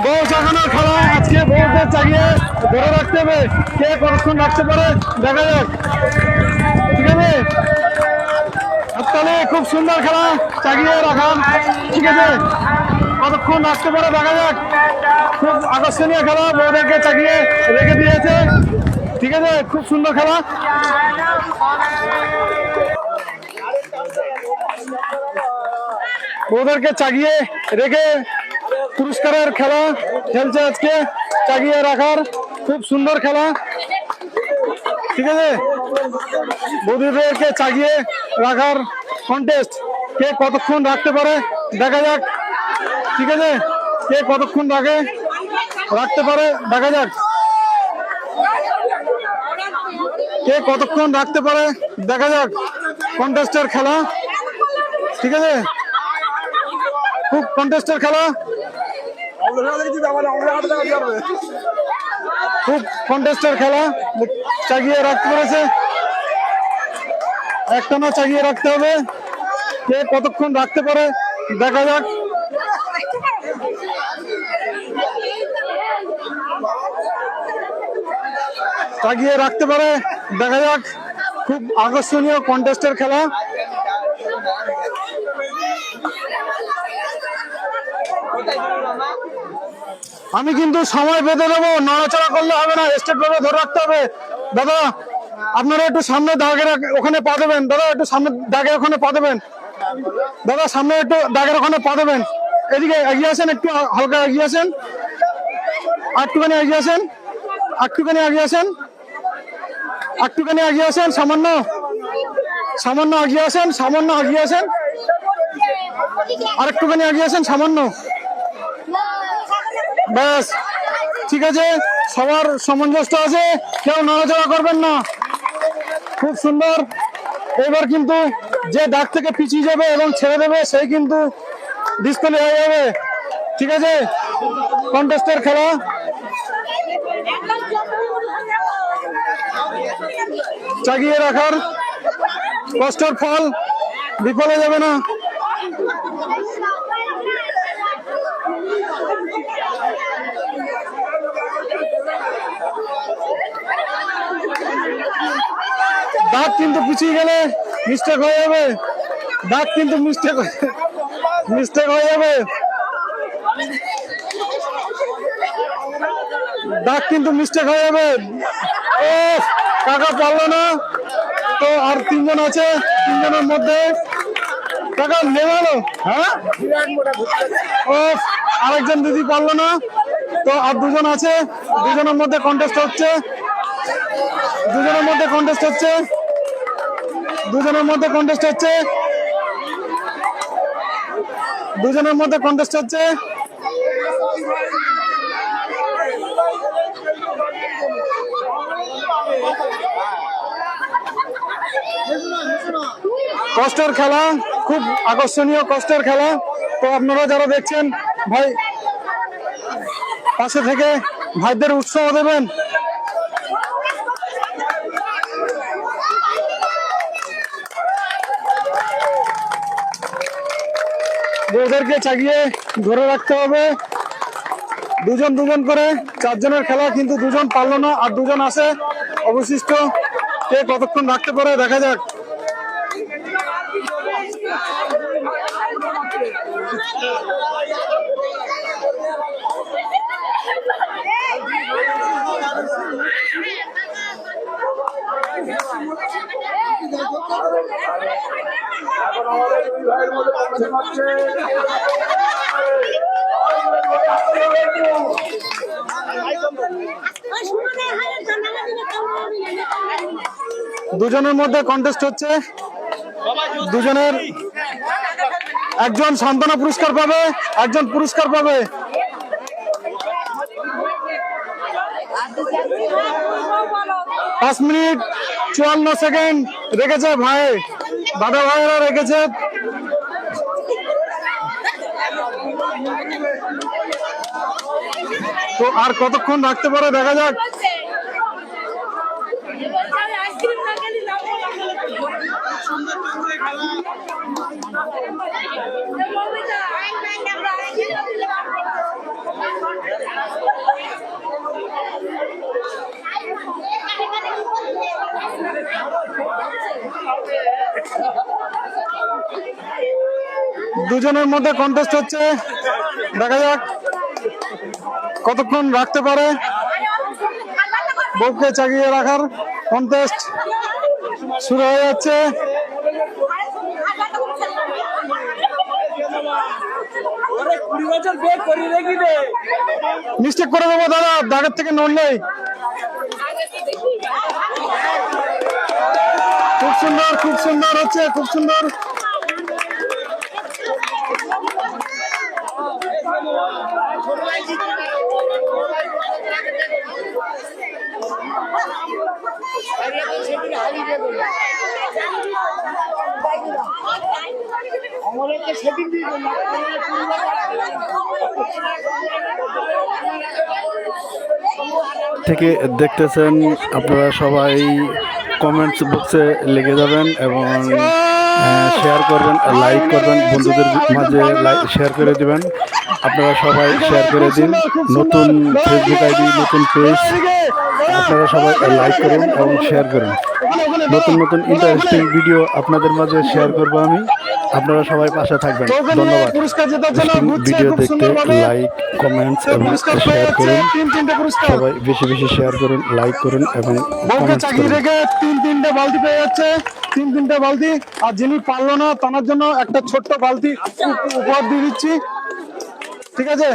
বউ চাগানোর খেলা আজকে বউদের চাগিয়ে ধরে রাখতে হবে, কে কতক্ষণ রাখতে পারে দেখা যাক। ঠিক আছে, তাহলে খুব সুন্দর খেলা চাগিয়ে রাখা। ঠিক আছে, কতক্ষণ রাখতে পারে দেখা যাক। খুব আকর্ষণীয় খেলা, বউদেরকে চাগিয়ে রেখে দিয়েছে। ঠিক আছে, খুব সুন্দর খেলা। বউদেরকে চাগিয়ে রেখে পুরস্কারের খেলা খেলছে আজকে, চাগিয়ে রাখার খুব সুন্দর খেলা। ঠিক আছে, বৌদিদেরকে চাগিয়ে রাখার কন্টেস্ট, কে কতক্ষণ রাখতে পারে দেখা যাক। ঠিক আছে, কে কতক্ষণ রাখতে পারে দেখা যাক। কে কতক্ষণ রাখতে পারে দেখা যাক, কন্টেস্টের খেলা। ঠিক আছে, খুব কন্টেস্টের খেলা, খুব কন্টেস্টের খেলা। চাগিয়ে রাখতে পেরেছে, একটানা চাগিয়ে রাখতে হবে, কে কতক্ষণ রাখতে পারে দেখা যাক। চাগিয়ে রাখতে পারে দেখা যাক, খুব আকর্ষণীয় কন্টেস্টের খেলা। আমি কিন্তু সময় বেঁধে দেবো, নড়াচড়া করলে হবে না, স্টেট ভাবে ধরে রাখতে হবে। দাদা আপনারা একটু সামনে দাগের ওখানে পা দেবেন, দাদা একটু সামনে দাগের ওখানে পা দেবেন, দাদা সামনে একটু দাগের ওখানে পা দেবেন। এদিকে এগিয়ে আসেন, একটু হালকা এগিয়ে আসেন, একটুখানি এগিয়ে আসেন, একটুখানি এগিয়ে আসেন, একটুখানি এগিয়ে আসেন, সামান্য সামান্য এগিয়ে আসেন, সামান্য এগিয়ে আসেন, আর একটুখানি এগিয়ে আসেন সামান্য, ব্যাস। ঠিক আছে, সবার সামঞ্জস্য আছে, কেউ নড়াচড়া করবেন না। খুব সুন্দর। এবার কিন্তু যে দাগ থেকে পিছিয়ে যাবে এবং ছেড়ে দেবে সেই কিন্তু ডিসপ্লে হয়ে যাবে। ঠিক আছে, কন্টেস্টের খেলা। চাগিয়ে রাখার কষ্টের ফল বিফলে যাবে না। দাঁত কিন্তু পিছিয়ে গেলে মিস্টেক হয়ে যাবে, দাঁত কিন্তু মিস্টেক হয়ে যাবে, দাঁত কিন্তু মিস্টেক হয়ে যাবে। ও কাকা পারলো না, তো আর তিনজন আছে, তিনজনের মধ্যে কাকা নেওয়ালো। হ্যাঁ, ও আরেকজন দিদি পারলো না, তো আর দুজন আছে, দুজনের মধ্যে কন্টেস্ট হচ্ছে, দুজনের মধ্যে কন্টেস্ট হচ্ছে, দুজনের মধ্যে কন্টেস্ট হচ্ছে, দুজনের মধ্যে কন্টেস্ট হচ্ছে। কষ্টের খেলা, খুব আকর্ষণীয় কষ্টের খেলা। তো আপনারা যারা দেখছেন ভাই পাশে থেকে ভাইদের উৎসাহ দেবেন। বউদেরকে চাগিয়ে ধরে রাখতে হবে, দুজন দুজন করে, চারজনের খেলা, কিন্তু দুজন পারলো না, আর দুজন আছে অবশিষ্ট, কে কতক্ষণ রাখতে পারে দেখা যাক। দুজনের মধ্যে কন্টেস্ট হচ্ছে, দুজনের একজন সান্ত্বনা পুরস্কার পাবে, একজন পুরস্কার পাবে। 5 মিনিট 54 সেকেন্ড রেখেছে ভাই, দাদা ভাইরা রেখেছে। তো আর কতক্ষণ রাখতে পারে দেখা যাক। দুজনের মধ্যে কন্টেস্ট হচ্ছে, দেখা যাক কতক্ষণ রাখতে পারে। বউকে চাগিয়ে রাখার কন্টেস্ট শুরু হয়ে যাচ্ছে। মিস্টেক করে দেবো দাদা, দাগের থেকে নড়লেই। খুব সুন্দর, খুব সুন্দর হচ্ছে, খুব সুন্দর। থেকে দেখতেছেন আপনারা সবাই কমেন্টস বক্সে লিখে যাবেন এবং শেয়ার করবেন, লাইক করবেন, বন্ধুদের মাঝে শেয়ার করে দিবেন। আপনারা সবাই শেয়ার করে দিন। নতুন ফেসবুক আইডি, নতুন পেজ, আপনারা সবাই লাইক করুন এবং শেয়ার করুন। নতুন নতুন ইন্টারেস্টিং ভিডিও আপনাদের মাঝে শেয়ার করবো আমি। আপনারা সবাই পাশে থাকবেন। ধন্যবাদ। ভিডিও দেখতে লাইক, কমেন্টস এবং শেয়ার করুন। সবাই বেশি বেশি শেয়ার করুন, লাইক করুন এবং কমেন্টস করুন। তিনটে বালতি পেয়ে যাচ্ছে, তিনটে বালতি। আর যিনি পারলো না তার জন্য একটা ছোট্ট বালতি উপহার দিয়ে দিচ্ছি, ঠিক আছে?